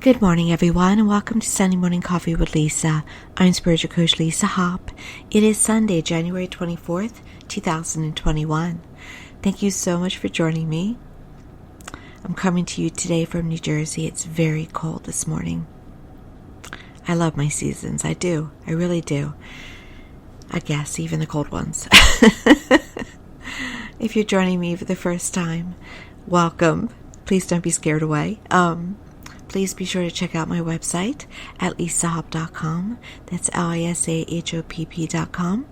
Good morning, everyone, and welcome to Sunday Morning Coffee with Lisa. I'm Spiritual Coach Lisa Hopp. It is Sunday, January 24th, 2021. Thank you so much for joining me. I'm coming to you today from New Jersey. It's very cold this morning. I love my seasons. I do. I really do. I guess even the cold ones. If you're joining me for the first time, welcome. Please don't be scared away. Please be sure to check out my website at lisahopp.com. That's lisahopp.com.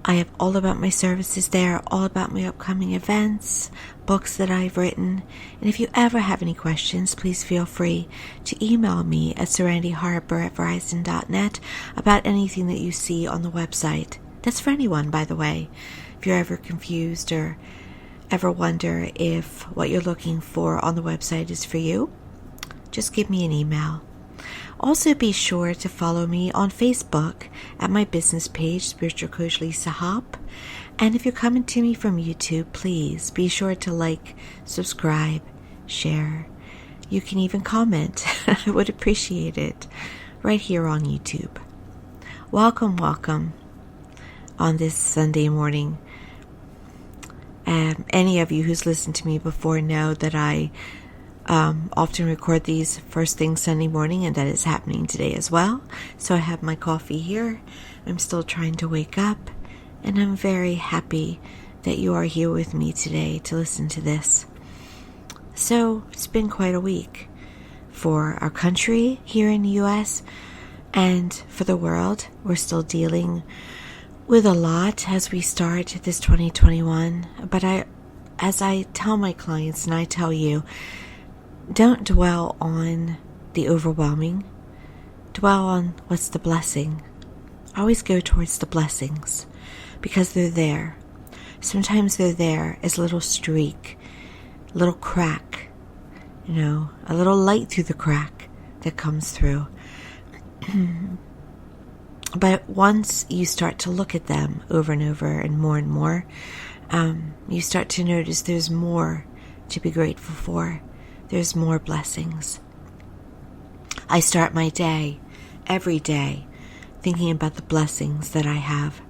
I have all about my services there, all about my upcoming events, books that I've written. And if you ever have any questions, please feel free to email me at serendityharbor@verizon.net about anything that you see on the website. That's for anyone, by the way. If you're ever confused or ever wonder if what you're looking for on the website is for you, just give me an email. Also, be sure to follow me on Facebook at my business page, Spiritual Coach Lisa Hopp. And if you're coming to me from YouTube, please be sure to like, subscribe, share. You can even comment. I would appreciate it right here on YouTube. Welcome on this Sunday morning. Any of you who's listened to me before know that I often record these first thing Sunday morning, and that is happening today as well. So I have my coffee here. I'm still trying to wake up, and I'm very happy that you are here with me today to listen to this. So it's been quite a week for our country here in the U.S. and for the world. We're still dealing with a lot as we start this 2021. But as I tell my clients, and I tell you, don't dwell on the overwhelming. Dwell on what's the blessing. Always go towards the blessings because they're there. Sometimes they're there as a little streak, a little crack, a little light through the crack that comes through. But once you start to look at them over and over and more, you start to notice there's more to be grateful for. There's more blessings. I start my day, every day, thinking about the blessings that I have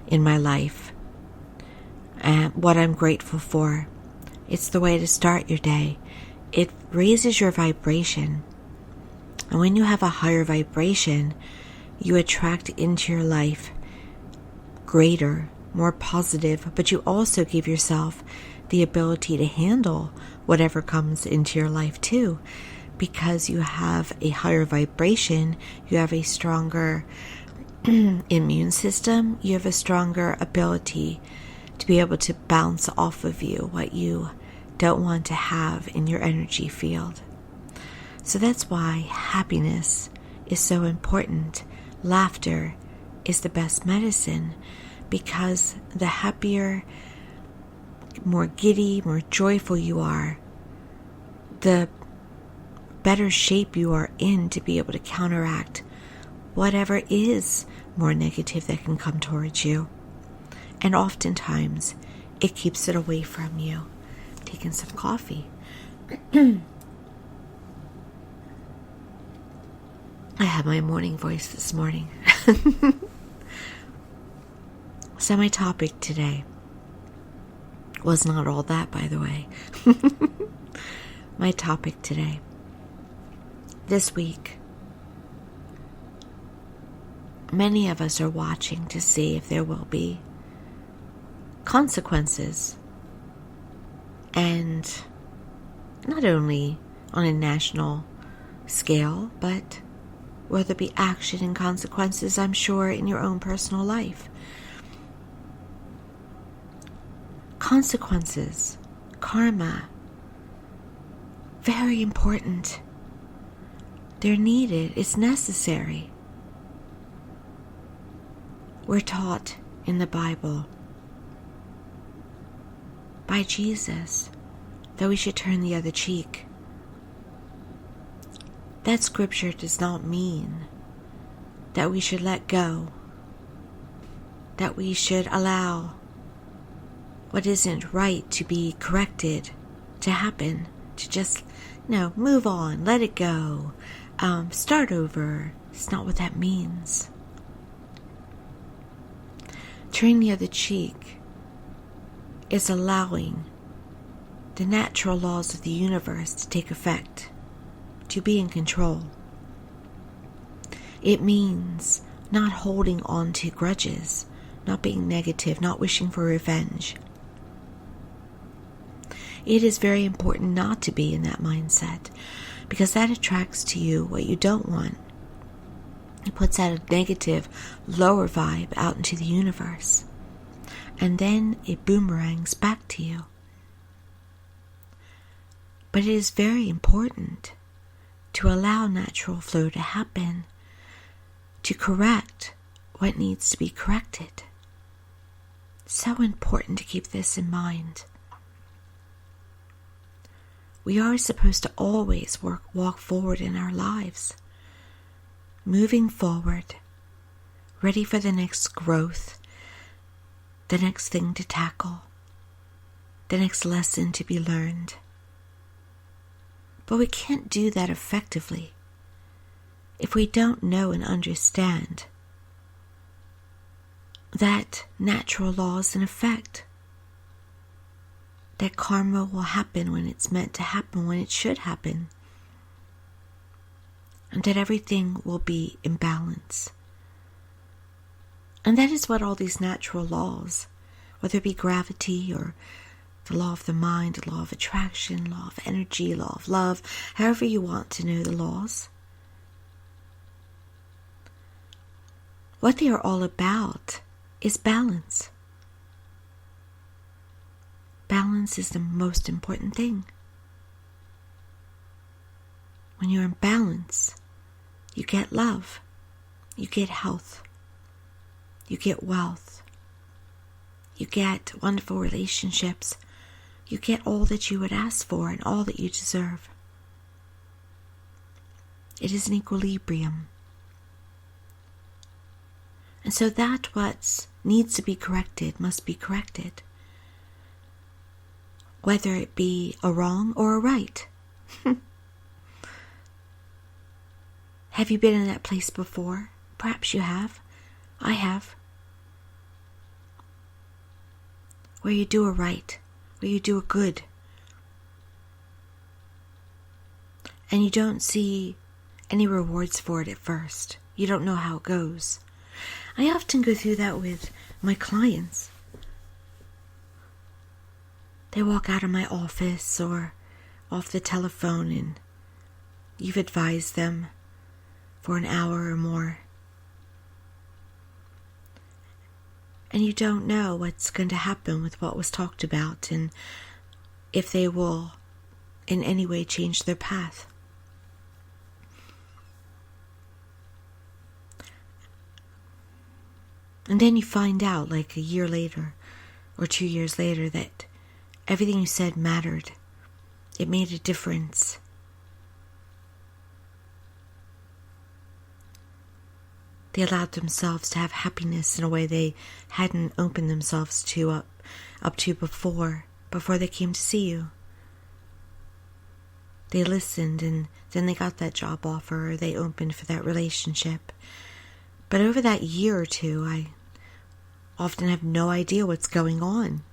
in my life and what I'm grateful for. It's the way to start your day. It raises your vibration. And when you have a higher vibration, you attract into your life greater, more positive, but you also give yourself the ability to handle whatever comes into your life too, because you have a higher vibration, you have a stronger immune system, you have a stronger ability to be able to bounce off of you what you don't want to have in your energy field. So that's why happiness is so important. Laughter is the best medicine, because the happier, more giddy, more joyful you are, the better shape you are in to be able to counteract whatever is more negative that can come towards you. And oftentimes, it keeps it away from you. Taking some coffee. I have my morning voice this morning. So my topic today was not all that, by the way. My topic today, this week, many of us are watching to see if there will be consequences. And not only on a national scale, but will there be action and consequences, I'm sure, in your own personal life. Consequences, karma, very important. They're needed. It's necessary. We're taught in the Bible by Jesus that we should turn the other cheek. That scripture does not mean that we should let go, that we should allow what isn't right to be corrected, to happen, to just No, move on, let it go, start over. It's not what that means. Turning the other cheek is allowing the natural laws of the universe to take effect, to be in control. It means not holding on to grudges, not being negative, not wishing for revenge. It is very important not to be in that mindset, because that attracts to you what you don't want. It puts out a negative, lower vibe out into the universe, and then it boomerangs back to you. But it is very important to allow natural flow to happen, to correct what needs to be corrected. So important to keep this in mind. We are supposed to always walk forward in our lives, moving forward, ready for the next growth, the next thing to tackle, the next lesson to be learned. But we can't do that effectively if we don't know and understand that natural law is in effect, that karma will happen when it's meant to happen, when it should happen, and that everything will be in balance. And that is what all these natural laws, whether it be gravity or the law of the mind, the law of attraction, law of energy, law of love, however you want to know the laws, what they are all about is balance. Balance is the most important thing. When you're in balance, you get love, you get health, you get wealth, you get wonderful relationships, you get all that you would ask for and all that you deserve. It is an equilibrium. And so that what needs to be corrected must be corrected, whether it be a wrong or a right. Have you been in that place before? Perhaps you have. I have. Where you do a right, where you do a good, and you don't see any rewards for it at first. You don't know how it goes. I often go through that with my clients. They walk out of my office or off the telephone and you've advised them for an hour or more. And you don't know what's going to happen with what was talked about and if they will in any way change their path. And then you find out like a year later or 2 years later that everything you said mattered. It made a difference. They allowed themselves to have happiness in a way they hadn't opened themselves to up to before they came to see you. They listened and then they got that job offer or they opened for that relationship. But over that year or two, I often have no idea what's going on.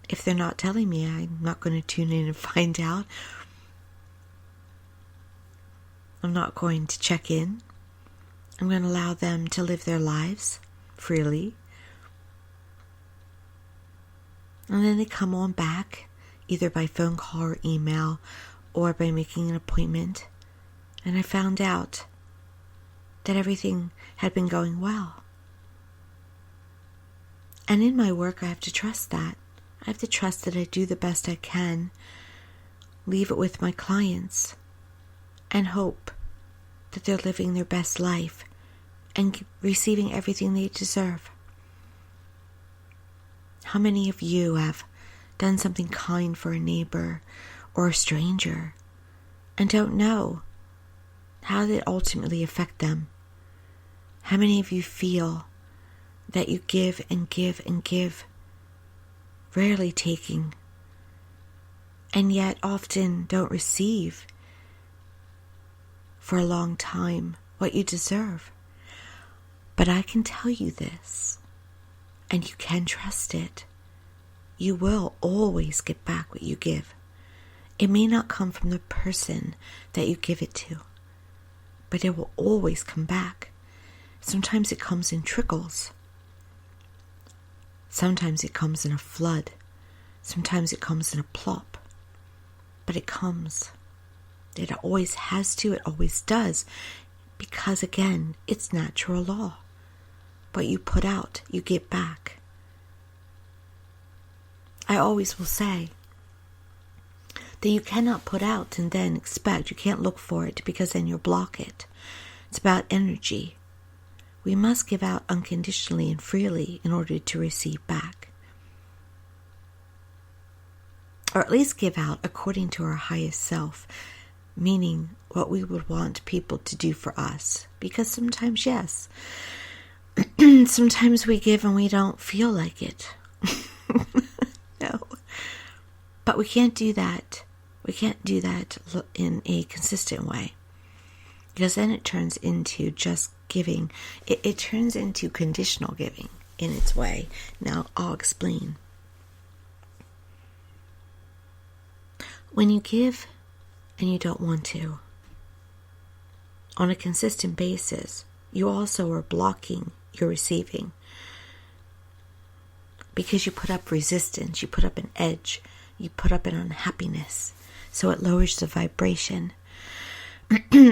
If they're not telling me, I'm not going to tune in and find out. I'm not going to check in. I'm going to allow them to live their lives freely. And then they come on back, either by phone call or email, or by making an appointment. And I found out that everything had been going well. And in my work, I have to trust that. I have to trust that I do the best I can, leave it with my clients, and hope that they're living their best life and receiving everything they deserve. How many of you have done something kind for a neighbor or a stranger and don't know how did it ultimately affect them? How many of you feel that you give and give and give, rarely taking, and yet often don't receive for a long time what you deserve. But I can tell you this, and you can trust it. You will always get back what you give. It may not come from the person that you give it to, but it will always come back. Sometimes it comes in trickles. Sometimes it comes in a flood. Sometimes it comes in a plop. But it comes. It always has to, it always does. Because again, it's natural law. What you put out, you get back. I always will say that you cannot put out and then expect. You can't look for it because then you'll block it. It's about energy. We must give out unconditionally and freely in order to receive back. Or at least give out according to our highest self, meaning what we would want people to do for us. Because sometimes, yes, sometimes we give and we don't feel like it. No. But we can't do that. We can't do that in a consistent way. Because then it turns into just giving. It turns into conditional giving in its way. Now, I'll explain. When you give and you don't want to, on a consistent basis, you also are blocking your receiving. Because you put up resistance, you put up an edge, you put up an unhappiness. So it lowers the vibration.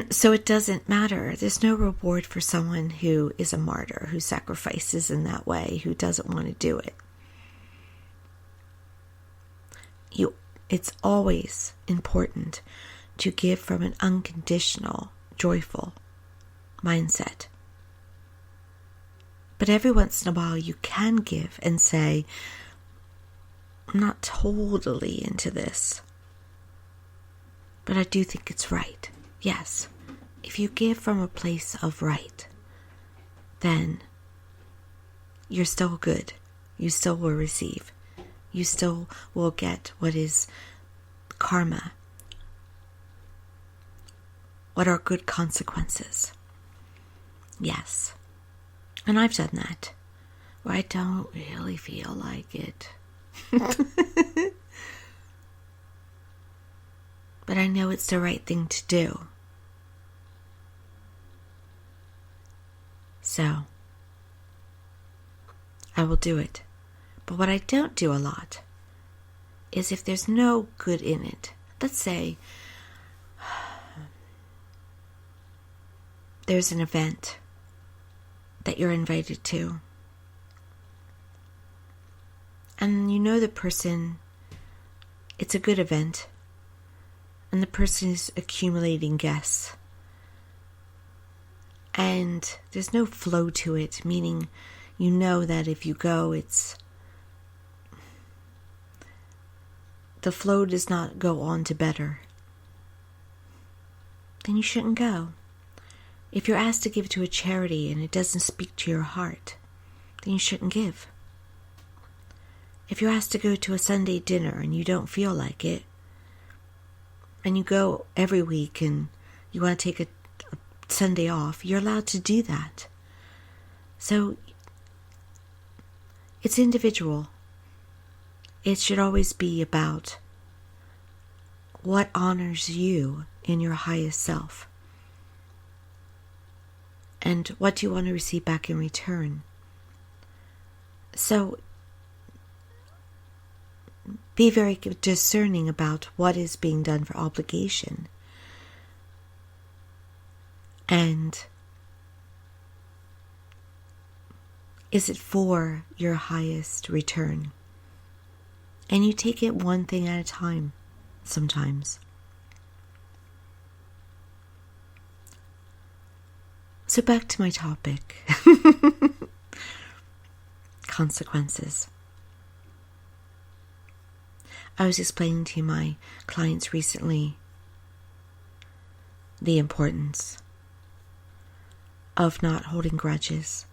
So it doesn't matter. There's no reward for someone who is a martyr, who sacrifices in that way, who doesn't want to do it. It's always important to give from an unconditional, joyful mindset. But every once in a while you can give and say, I'm not totally into this, but I do think it's right. Yes, if you give from a place of right, then you're still good. You still will receive. You still will get what is karma, what are good consequences. Yes. And I've done that, where I don't really feel like it. But I know it's the right thing to do. So, I will do it. But what I don't do a lot is if there's no good in it. Let's say there's an event that you're invited to. And you know the person, it's a good event, and the person is accumulating guests. And there's no flow to it, meaning you know that if you go, the flow does not go on to better. Then you shouldn't go. If you're asked to give to a charity and it doesn't speak to your heart, then you shouldn't give. If you're asked to go to a Sunday dinner and you don't feel like it, and you go every week and you want to take a Sunday off, you're allowed to do that. So, it's individual. It should always be about what honors you in your highest self. And what do you want to receive back in return? So, be very discerning about what is being done for obligation. And is it for your highest return? And you take it one thing at a time, sometimes. So back to my topic. Consequences. I was explaining to my clients recently the importance of not holding grudges,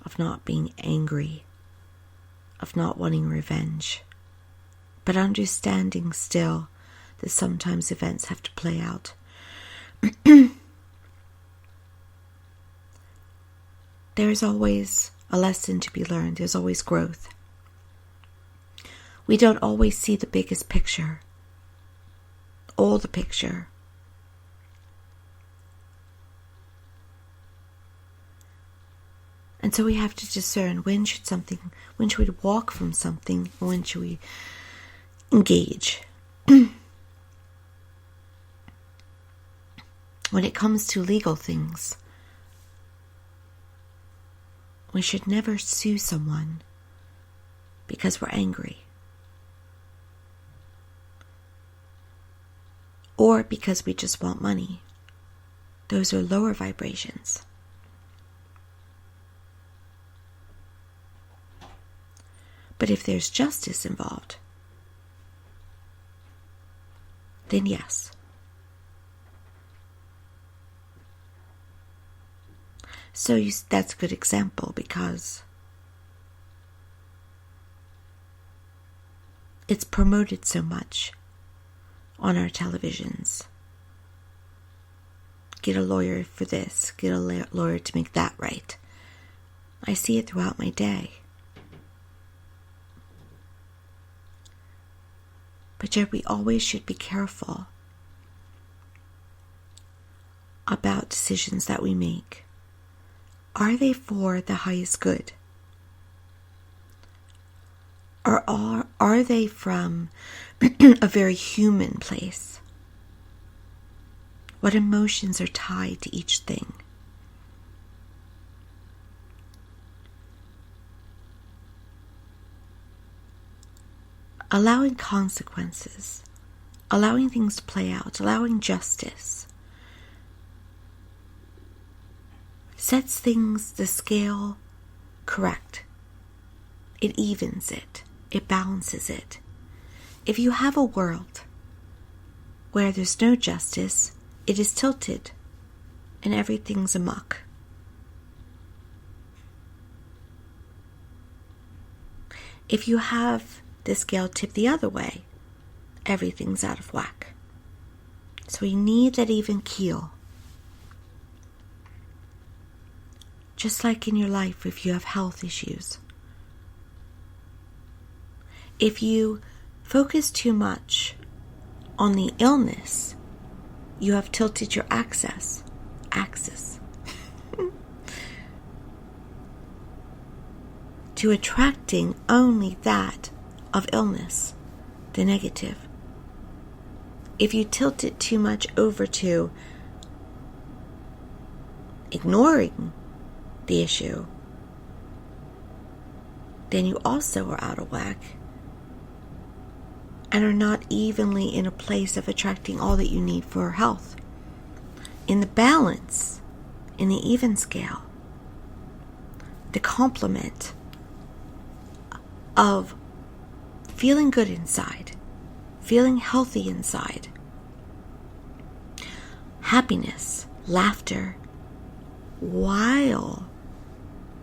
of not being angry, of not wanting revenge, but understanding still that sometimes events have to play out. There's always a lesson to be learned. There's always growth. We don't always see the biggest picture, all the picture. And so we have to discern when should we walk from something, or when should we engage. When it comes to legal things, we should never sue someone because we're angry, or because we just want money. Those are lower vibrations. But if there's justice involved, then yes. So that's a good example, because it's promoted so much on our televisions. Get a lawyer for this, get a lawyer to make that right. I see it throughout my day. But yet we always should be careful about decisions that we make. Are they for the highest good? Or are they from a very human place? What emotions are tied to each thing? Allowing consequences, allowing things to play out, allowing justice, sets things, the scale, correct. It evens it. It balances it. If you have a world where there's no justice, it is tilted and everything's amok. If you have the scale tipped the other way, everything's out of whack. So we need that even keel. Just like in your life, if you have health issues. If you focus too much on the illness, you have tilted your axis to attracting only that of illness, the negative. If you tilt it too much over to ignoring the issue, then you also are out of whack and are not evenly in a place of attracting all that you need for health. In the balance, in the even scale, the complement of feeling good inside, feeling healthy inside, happiness, laughter, while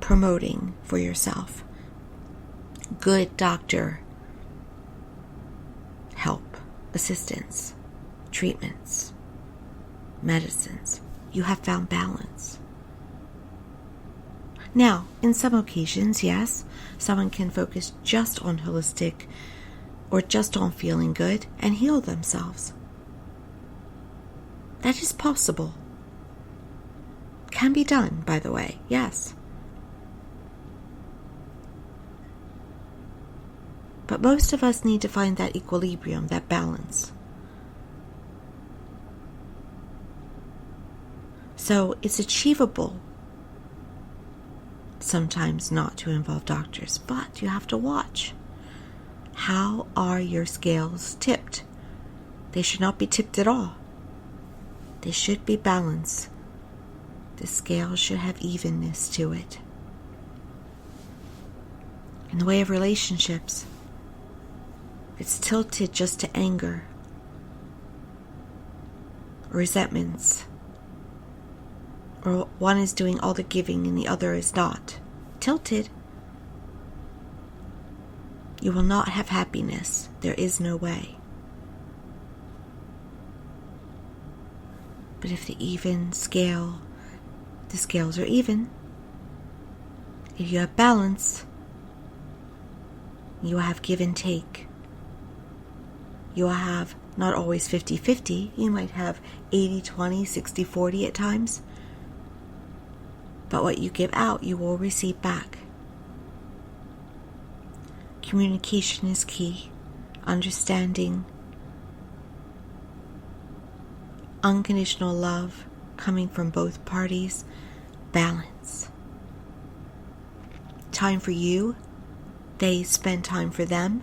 promoting for yourself good doctor help, assistance, treatments, medicines. You have found balance. Now, in some occasions, yes, someone can focus just on holistic or just on feeling good and heal themselves. That is possible. Can be done, by the way, yes. But most of us need to find that equilibrium, that balance. So it's achievable sometimes not to involve doctors, but you have to watch. How are your scales tipped? They should not be tipped at all. They should be balanced. The scale should have evenness to it. In the way of relationships, it's tilted just to anger, resentments, or one is doing all the giving and the other is not. Tilted. You will not have happiness. There is no way. But if the scales are even, if you have balance, you will have give and take. You will have not always 50-50. You might have 80-20, 60-40 at times. But what you give out, you will receive back. Communication is key. Understanding. Unconditional love coming from both parties. Balance. Time for you. They spend time for them.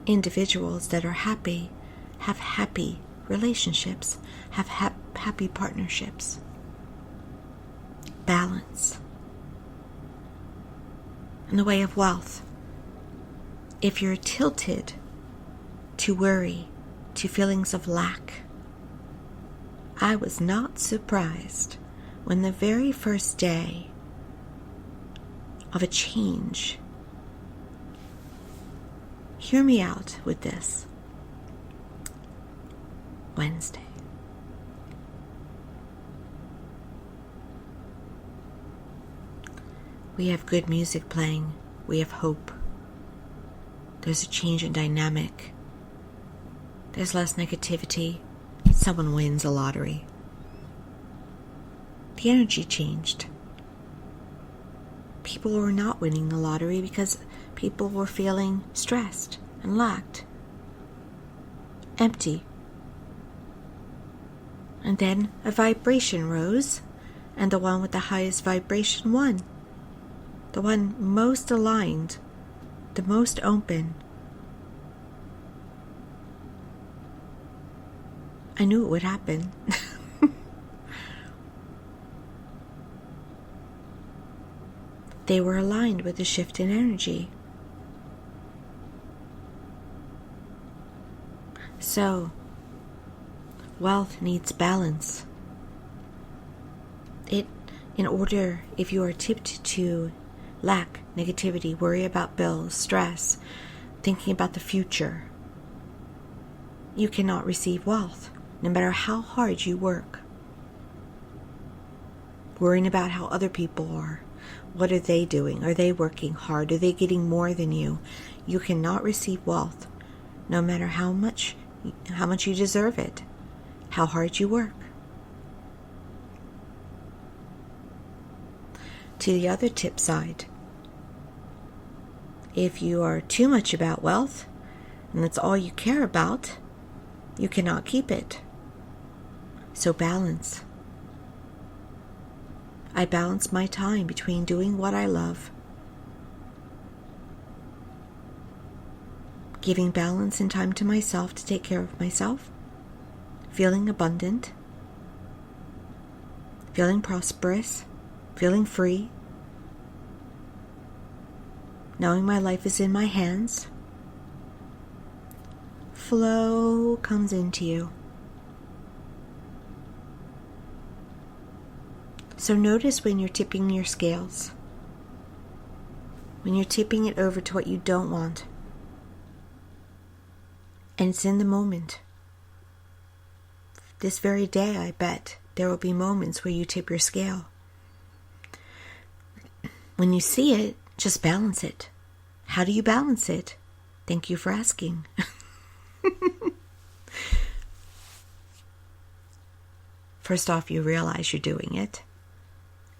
Individuals that are happy have happy relationships, have happy partnerships. Balance. In the way of wealth, if you're tilted to worry, to feelings of lack, I was not surprised when the very first day of a change. Hear me out with this. Wednesday. We have good music playing. We have hope. There's a change in dynamic. There's less negativity. Someone wins a lottery. The energy changed. People were not winning the lottery because people were feeling stressed and lacked. Empty. And then a vibration rose, and the one with the highest vibration won. The one most aligned, the most open. I knew it would happen. They were aligned with the shift in energy. So, wealth needs balance. In order, if you are tipped to lack, negativity, worry about bills, stress, thinking about the future, you cannot receive wealth, no matter how hard you work. Worrying about how other people are. What are they doing? Are they working hard? Are they getting more than you? You cannot receive wealth, no matter how much you deserve it, how hard you work. To the other tip side, if you are too much about wealth, and that's all you care about, you cannot keep it. So balance. I balance my time between doing what I love, giving balance and time to myself to take care of myself, feeling abundant, feeling prosperous, feeling free, knowing my life is in my hands. Flow comes into you. So notice when you're tipping your scales, when you're tipping it over to what you don't want, and it's in the moment. This very day, I bet, there will be moments where you tip your scale. When you see it, just balance it. How do you balance it? Thank you for asking. First off, you realize you're doing it.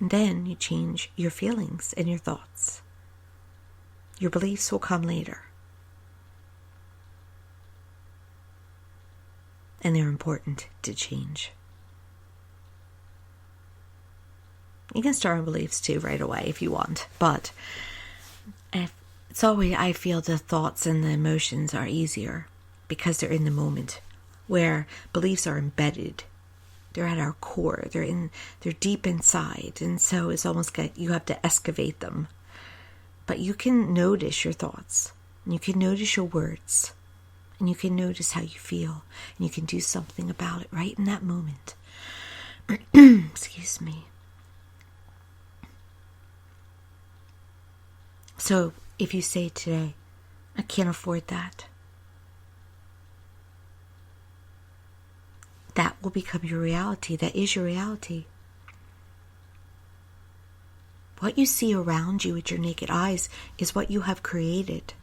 And then you change your feelings and your thoughts. Your beliefs will come later. And they're important to change. You can start on beliefs too right away if you want. But it's always, I feel the thoughts and the emotions are easier because they're in the moment, where beliefs are embedded. They're at our core. They're deep inside. And so it's almost like you have to excavate them. But you can notice your thoughts. And you can notice your words. And you can notice how you feel. And you can do something about it right in that moment. Excuse me. So if you say today, I can't afford that. that will become your reality. That is your reality. What you see around you with your naked eyes is what you have created.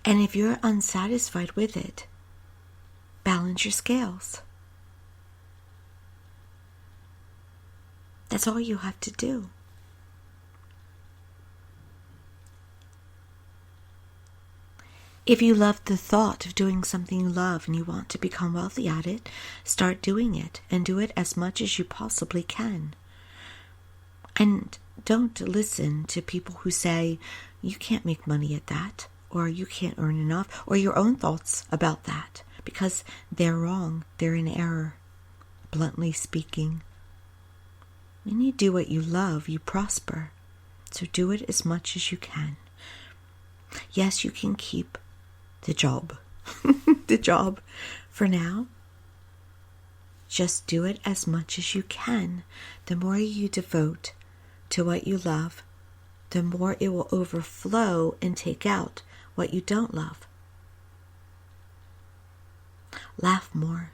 And if you're unsatisfied with it, balance your scales. That's all you have to do. If you love the thought of doing something you love and you want to become wealthy at it, start doing it and do it as much as you possibly can. And don't listen to people who say, you can't make money at that, or you can't earn enough, or your own thoughts about that, because they're wrong. They're in error, bluntly speaking. When you do what you love, you prosper. So do it as much as you can. Yes, you can keep the job. The job for now. Just do it as much as you can. The more you devote to what you love, the more it will overflow and take out what you don't love. Laugh more.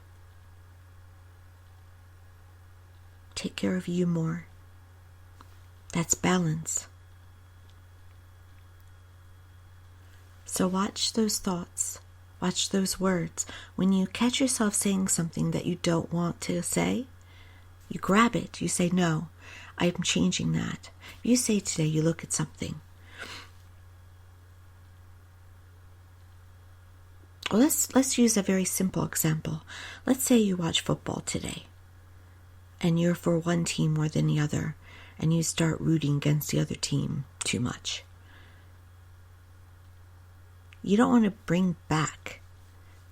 Take care of you more. That's balance. So watch those thoughts. Watch those words. When you catch yourself saying something that you don't want to say, you grab it. You say, no, I'm changing that. You say today, you look at something. Well, let's use a very simple example. Let's say you watch football today, and you're for one team more than the other, and you start rooting against the other team too much. You don't want to bring back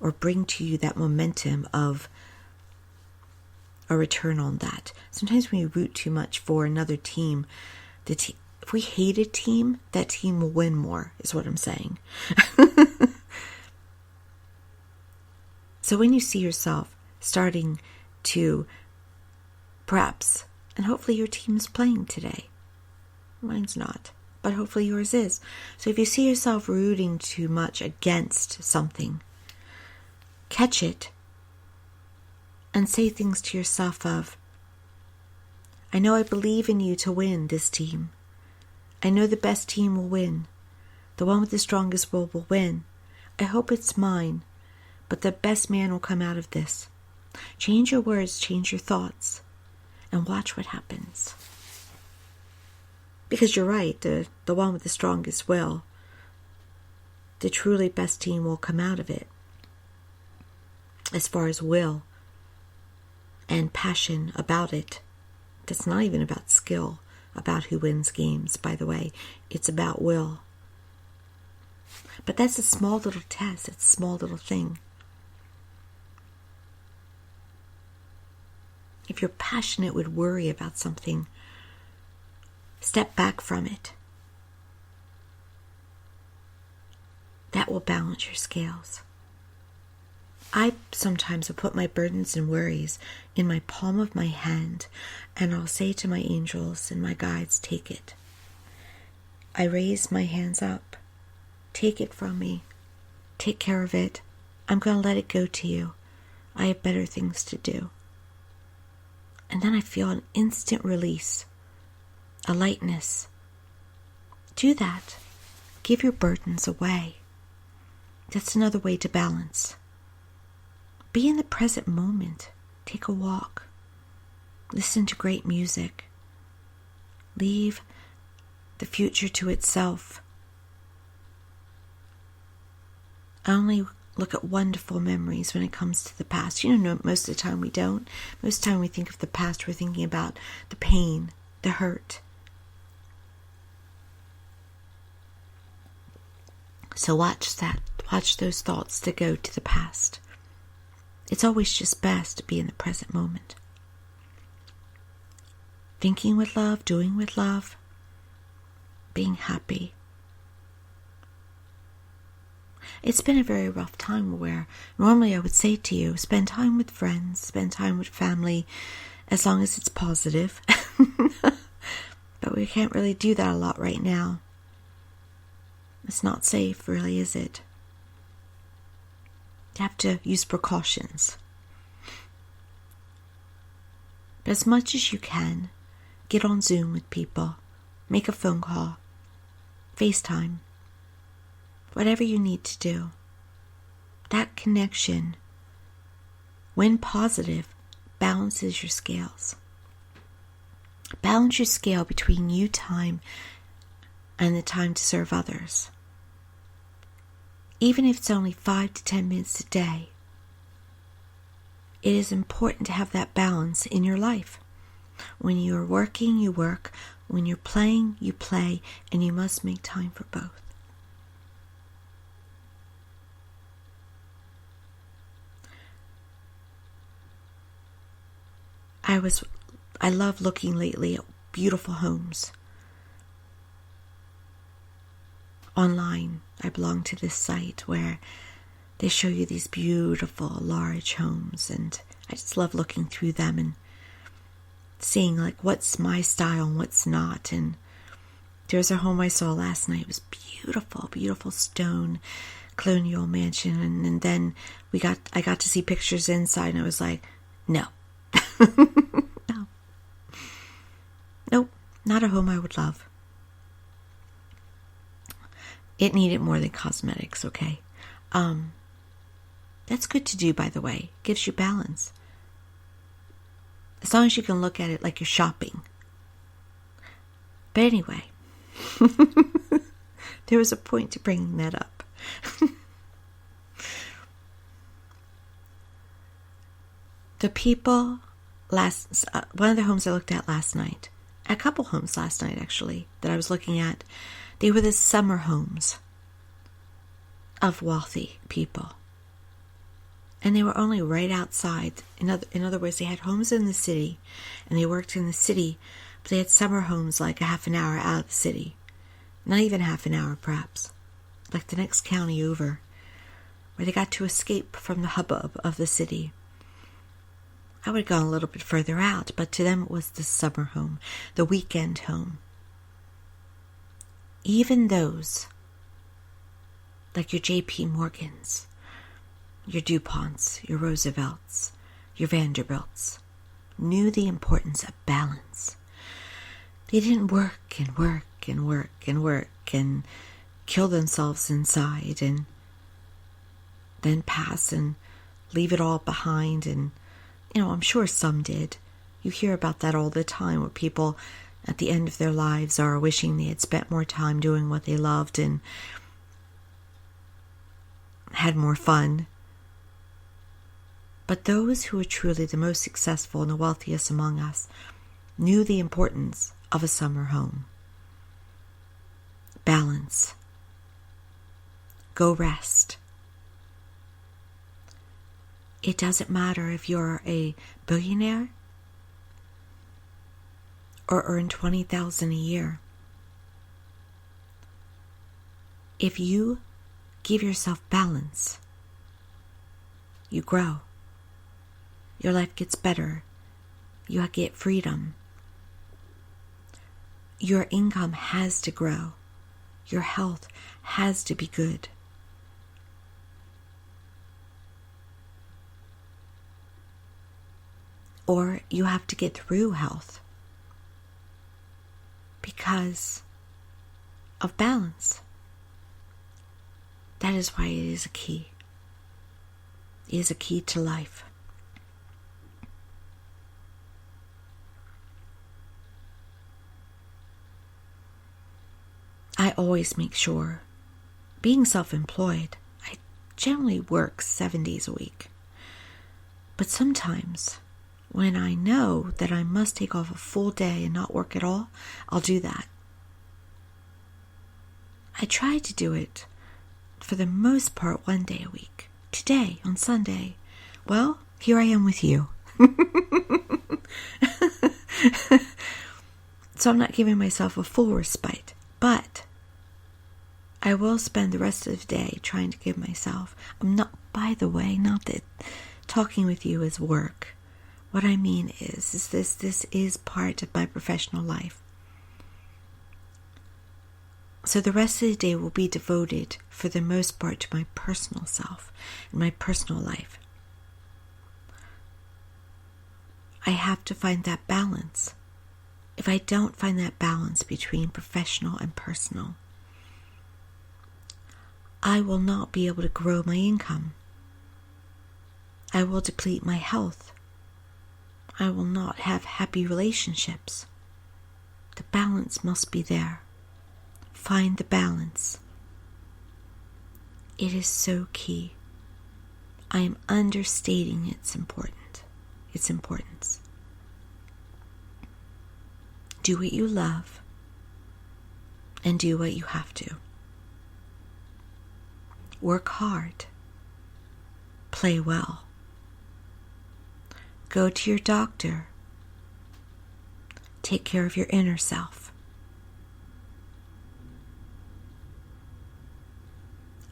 or bring to you that momentum of a return on that. Sometimes when you root too much for another team, if we hate a team, that team will win more, is what I'm saying. So when you see yourself starting to perhaps, and hopefully your team's playing today. Mine's not, but hopefully yours is. So if you see yourself rooting too much against something, catch it and say things to yourself of, I know I believe in you to win this team. I know the best team will win. The one with the strongest will win. I hope it's mine, but the best man will come out of this. Change your words, change your thoughts, and watch what happens. Because you're right, the one with the strongest will, the truly best team will come out of it. As far as will and passion about it, that's not even about skill, about who wins games, by the way. It's about will. But that's a small little test, it's a small little thing. If you're passionate with worry about something, step back from it. That will balance your scales. I sometimes will put my burdens and worries in my palm of my hand, and I'll say to my angels and my guides, take it. I raise my hands up. Take it from me. Take care of it. I'm going to let it go to you. I have better things to do. And then I feel an instant release, a lightness. Do that. Give your burdens away. That's another way to balance. Be in the present moment. Take a walk. Listen to great music. Leave the future to itself. Only look at wonderful memories when it comes to the past. You know, most of the time we don't. Most of the time we think of the past, we're thinking about the pain, the hurt. So watch that. Watch those thoughts that go to the past. It's always just best to be in the present moment. Thinking with love, doing with love, being happy. It's been a very rough time where normally I would say to you, spend time with friends, spend time with family, as long as it's positive. But we can't really do that a lot right now. It's not safe, really, is it? You have to use precautions. But as much as you can, get on Zoom with people, make a phone call, FaceTime, whatever you need to do. That connection, when positive, balances your scales. Balance your scale between you time and the time to serve others. Even if it's only 5 to 10 minutes a day, it is important to have that balance in your life. When you're working, you work. When you're playing, you play, and you must make time for both. I love looking lately at beautiful homes. Online, I belong to this site where they show you these beautiful, large homes, and I just love looking through them and seeing like what's my style and what's not. And there's a home I saw last night. It was beautiful, beautiful stone colonial mansion, and then I got to see pictures inside, and I was like, no. No. Nope, not a home I would love. It needed more than cosmetics, okay? That's good to do, by the way. Gives you balance. As long as you can look at it like you're shopping. But anyway, there was a point to bringing that up. The people one of the homes I looked at last night, a couple homes last night actually, that I was looking at, they were the summer homes of wealthy people. And they were only right outside. In other words, they had homes in the city, and they worked in the city, but they had summer homes like a half an hour out of the city. Not even half an hour, perhaps. Like the next county over, where they got to escape from the hubbub of the city. I would have gone a little bit further out, but to them it was the summer home, the weekend home. Even those, like your J.P. Morgans, your DuPonts, your Roosevelts, your Vanderbilts, knew the importance of balance. They didn't work and work and work and work and kill themselves inside and then pass and leave it all behind. And I'm sure some did. You hear about that all the time, where people at the end of their lives are wishing they had spent more time doing what they loved and had more fun. But those who are truly the most successful and the wealthiest among us knew the importance of a summer home. Balance. Go rest. It doesn't matter if you're a billionaire or earn $20,000 a year. If you give yourself balance, you grow. Your life gets better. You get freedom. Your income has to grow. Your health has to be good. Or you have to get through health because of balance. That is why it is a key. It is a key to life. I always make sure, being self-employed, I generally work 7 days a week. But sometimes, when I know that I must take off a full day and not work at all, I'll do that. I try to do it, for the most part, 1 day a week. Today, on Sunday, well, here I am with you. So I'm not giving myself a full respite, but I will spend the rest of the day trying to give myself, by the way, not that talking with you is work. What I mean is this is part of my professional life. So the rest of the day will be devoted, for the most part, to my personal self and my personal life. I have to find that balance. If I don't find that balance between professional and personal, I will not be able to grow my income. I will deplete my health. I will not have happy relationships. The balance must be there. Find the balance. It is so key. I am understating its importance. Do what you love and do what you have to. Work hard. Play well. Go to your doctor. Take care of your inner self.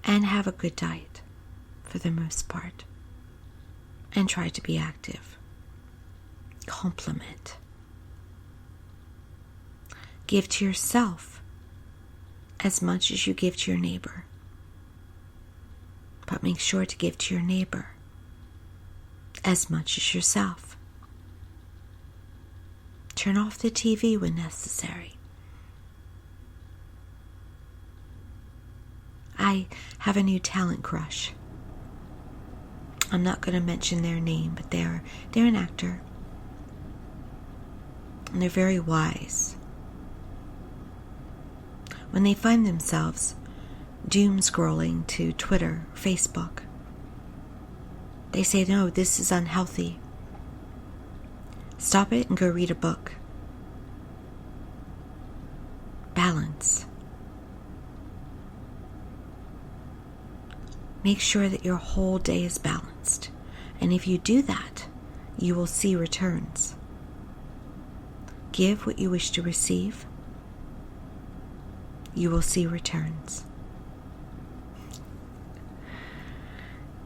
And have a good diet for the most part. And try to be active. Compliment. Give to yourself as much as you give to your neighbor. But make sure to give to your neighbor as much as yourself. Turn off the TV when necessary. I have a new talent crush. I'm not going to mention their name, but they're an actor. And they're very wise. When they find themselves doom scrolling to Twitter, Facebook, they say, no, this is unhealthy. Stop it and go read a book. Balance. Make sure that your whole day is balanced. And if you do that, you will see returns. Give what you wish to receive. You will see returns.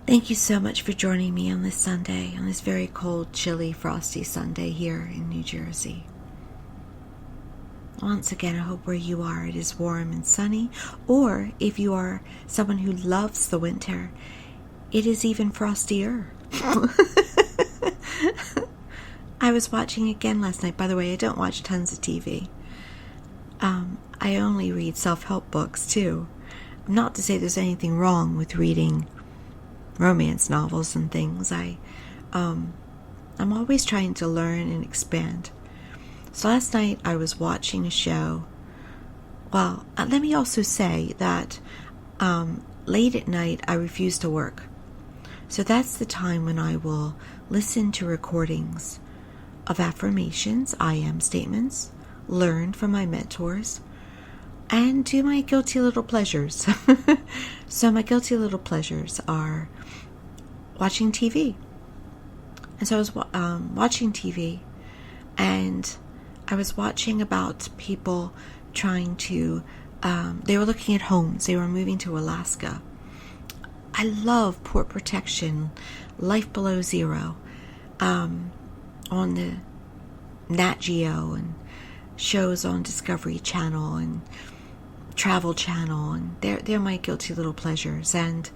Thank you so much for joining me on this Sunday, on this very cold, chilly, frosty Sunday here in New Jersey. Once again, I hope where you are it is warm and sunny, or if you are someone who loves the winter, it is even frostier. I was watching again last night. By the way, I don't watch tons of TV. I only read self-help books too. Not to say there's anything wrong with reading romance novels and things. I'm always trying to learn and expand. So last night I was watching a show. Well, let me also say that late at night I refuse to work. So that's the time when I will listen to recordings of affirmations, I am statements, learn from my mentors, and do my guilty little pleasures. So my guilty little pleasures are watching TV. And so I was watching TV, and I was watching about people trying to, they were looking at homes. They were moving to Alaska. I love port protection, life below zero, on the Nat Geo and shows on Discovery Channel and Travel Channel, and they're my guilty little pleasures. And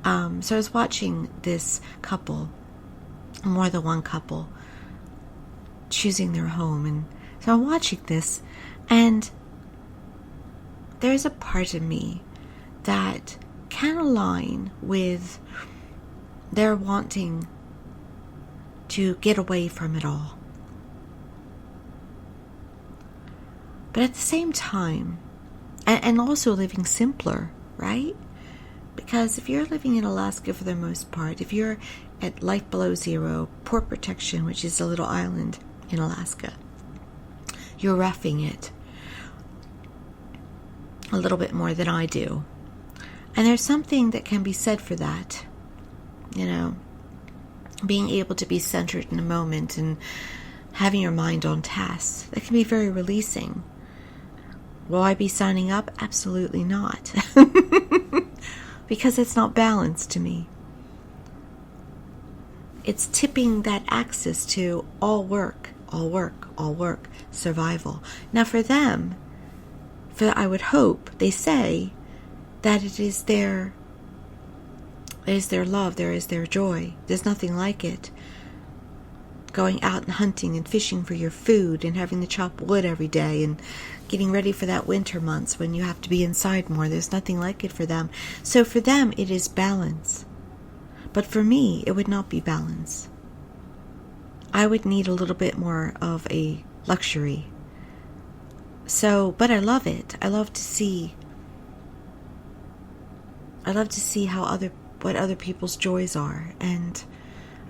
so I was watching this couple, more than one couple, choosing their home. And so I'm watching this, and there's a part of me that can align with their wanting to get away from it all. But at the same time, and also living simpler, right? Because if you're living in Alaska for the most part, if you're at life below zero, port protection, which is a little island in Alaska, you're roughing it a little bit more than I do. And there's something that can be said for that, you know, being able to be centered in the moment and having your mind on tasks. That can be very releasing. Will I be signing up? Absolutely not. Because it's not balanced to me. It's tipping that axis to all work, survival. Now for them, For I would hope, they say, that it is their love, there is their joy. There's nothing like it. Going out and hunting and fishing for your food and having to chop wood every day and getting ready for that winter months when you have to be inside more. There's nothing like it for them. So for them, it is balance. But for me, it would not be balance. I would need a little bit more of a luxury. So, but I love it. I love to see what other people's joys are, and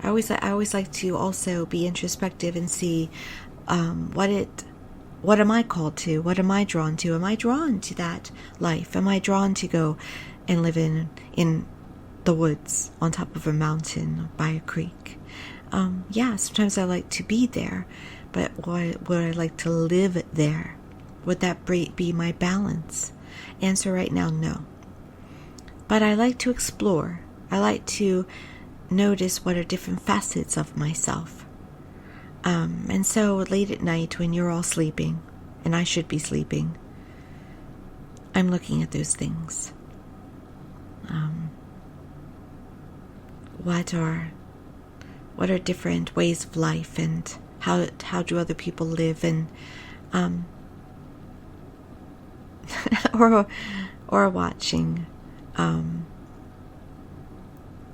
I always like to also be introspective and see what am I called to? What am I drawn to? Am I drawn to that life? Am I drawn to go and live in the woods on top of a mountain by a creek? Yeah, sometimes I like to be there, but would I like to live there? Would that be my balance? Answer right now, no. But I like to explore. I like to notice what are different facets of myself. And so late at night when you're all sleeping, and I should be sleeping, I'm looking at those things. What are different ways of life, and how do other people live, and or watching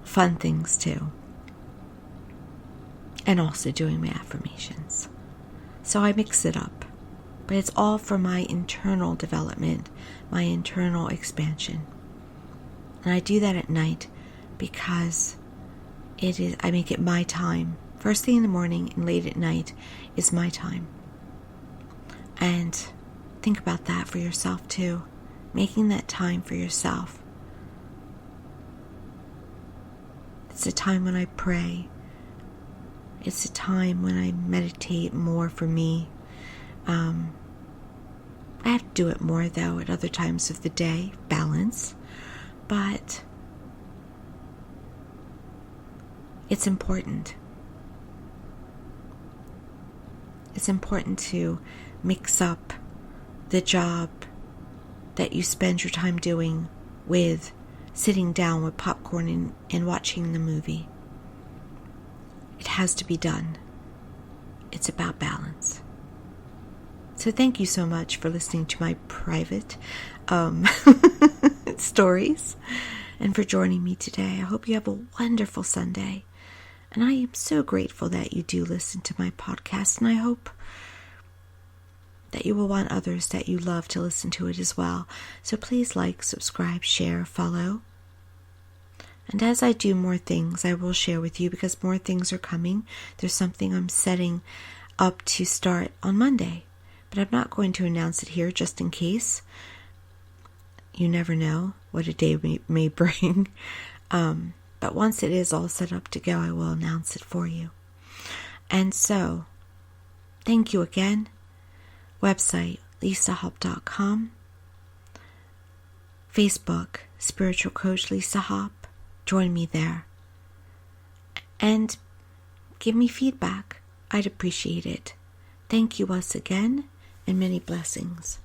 fun things too, and also doing my affirmations. So I mix it up, but it's all for my internal development, my internal expansion. And I do that at night because I make it my time. First thing in the morning and late at night is my time. And think about that for yourself too. Making that time for yourself. It's a time when I pray. It's a time when I meditate more for me. I have to do it more though at other times of the day, balance. But it's important. It's important to mix up the job that you spend your time doing with sitting down with popcorn and watching the movie. It has to be done. It's about balance. So thank you so much for listening to my private stories and for joining me today. I hope you have a wonderful Sunday. And I am so grateful that you do listen to my podcast, and I hope that you will want others that you love to listen to it as well. So please like, subscribe, share, follow. And as I do more things, I will share with you because more things are coming. There's something I'm setting up to start on Monday, but I'm not going to announce it here just in case. You never know what a day may bring. But once it is all set up to go, I will announce it for you. And so, thank you again. Website, lisahop.com. Facebook, Spiritual Coach Lisa Hop. Join me there. And give me feedback. I'd appreciate it. Thank you once again, and many blessings.